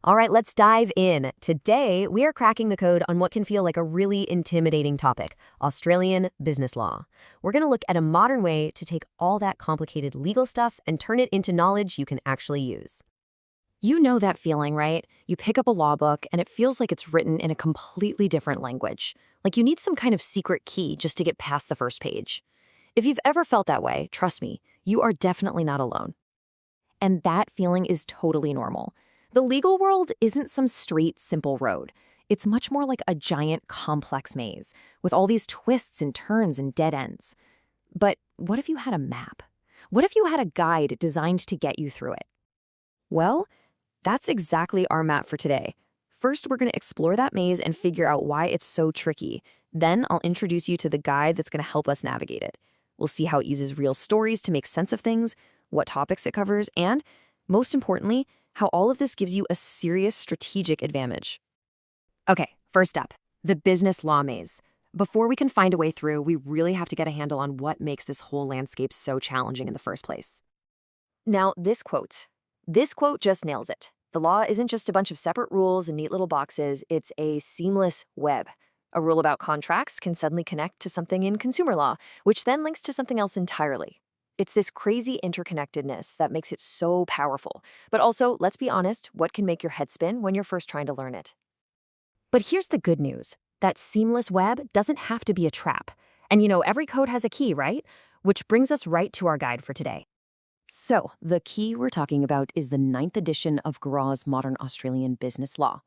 All right, let's dive in. Today, we are cracking the code on what can feel like a really intimidating topic, Australian business law. We're going to look at a modern way to take all that complicated legal stuff and turn it into knowledge you can actually use. You know that feeling, right? You pick up a law book and it feels like it's written in a completely different language. Like you need some kind of secret key just to get past the first page. If you've ever felt that way, trust me, you are definitely not alone. And that feeling is totally normal. The legal world isn't some straight, simple road. It's much more like a giant, complex maze with all these twists and turns and dead ends. But what if you had a map? What if you had a guide designed to get you through it? Well, that's exactly our map for today. First, we're going to explore that maze and figure out why it's so tricky. Then I'll introduce you to the guide that's going to help us navigate it. We'll see how it uses real stories to make sense of things, what topics it covers, and, most importantly, how all of this gives you a serious strategic advantage. Okay, first up, the business law maze. Before we can find a way through, we really have to get a handle on what makes this whole landscape so challenging in the first place. Now, this quote just nails it. The law isn't just a bunch of separate rules and neat little boxes, it's a seamless web. A rule about contracts can suddenly connect to something in consumer law, which then links to something else entirely. It's this crazy interconnectedness that makes it so powerful. But also, let's be honest, what can make your head spin when you're first trying to learn it? But here's the good news. That seamless web doesn't have to be a trap. And every code has a key, right? Which brings us right to our guide for today. So, the key we're talking about is the 9th edition of Graw's Modern Australian Business Law.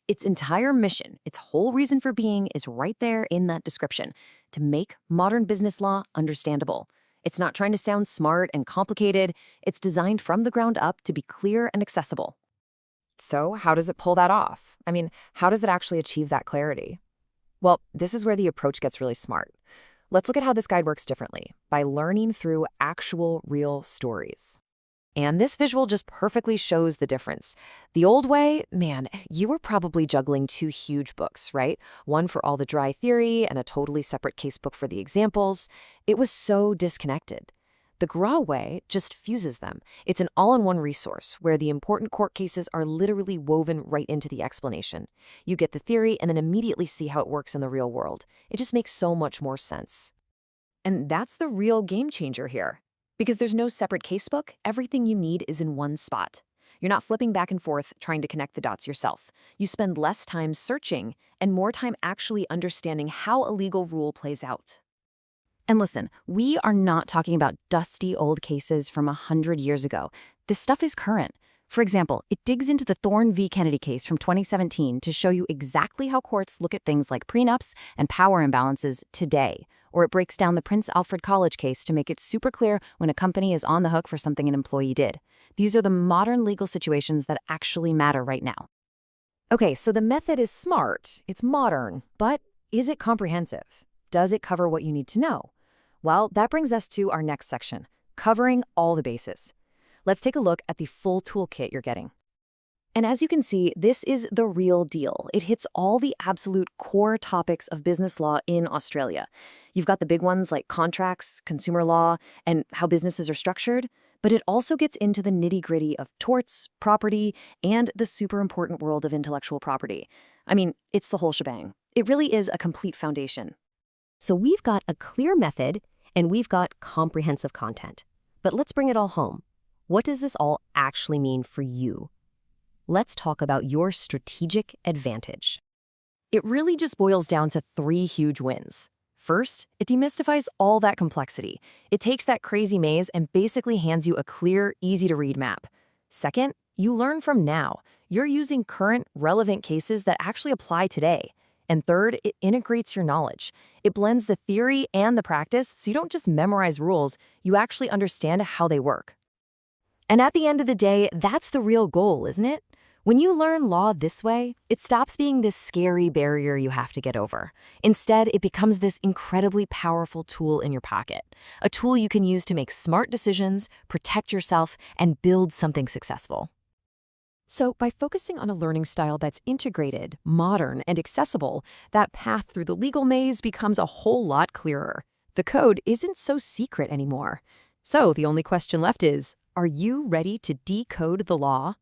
Its entire mission, its whole reason for being, is right there in that description, to make modern business law understandable. It's not trying to sound smart and complicated. It's designed from the ground up to be clear and accessible. So, how does it pull that off? How does it actually achieve that clarity? Well, this is where the approach gets really smart. Let's look at how this guide works differently, by learning through actual, real stories. And this visual just perfectly shows the difference. The old way, man, you were probably juggling two huge books, right? One for all the dry theory and a totally separate casebook for the examples. It was so disconnected. The Graw way just fuses them. It's an all-in-one resource where the important court cases are literally woven right into the explanation. You get the theory and then immediately see how it works in the real world. It just makes so much more sense. And that's the real game changer here. Because there's no separate casebook, everything you need is in one spot. You're not flipping back and forth trying to connect the dots yourself. You spend less time searching and more time actually understanding how a legal rule plays out. And listen, we are not talking about dusty old cases from 100 years ago. This stuff is current. For example, it digs into the Thorne v. Kennedy case from 2017 to show you exactly how courts look at things like prenups and power imbalances today. Or it breaks down the Prince Alfred College case to make it super clear when a company is on the hook for something an employee did. These are the modern legal situations that actually matter right now. Okay, so the method is smart, it's modern, but is it comprehensive? Does it cover what you need to know? Well, that brings us to our next section, covering all the bases. Let's take a look at the full toolkit you're getting. And as you can see, this is the real deal. It hits all the absolute core topics of business law in Australia. You've got the big ones like contracts, consumer law, and how businesses are structured, but it also gets into the nitty-gritty of torts, property, and the super important world of intellectual property. It's the whole shebang. It really is a complete foundation. So we've got a clear method, and we've got comprehensive content. But let's bring it all home. What does this all actually mean for you? Let's talk about your strategic advantage. It really just boils down to 3 huge wins. First, it demystifies all that complexity. It takes that crazy maze and basically hands you a clear, easy-to-read map. Second, you learn from now. You're using current, relevant cases that actually apply today. And third, it integrates your knowledge. It blends the theory and the practice so you don't just memorize rules, you actually understand how they work. And at the end of the day, that's the real goal, isn't it? When you learn law this way, it stops being this scary barrier you have to get over. Instead, it becomes this incredibly powerful tool in your pocket, a tool you can use to make smart decisions, protect yourself, and build something successful. So by focusing on a learning style that's integrated, modern, and accessible, that path through the legal maze becomes a whole lot clearer. The code isn't so secret anymore. So the only question left is, are you ready to decode the law?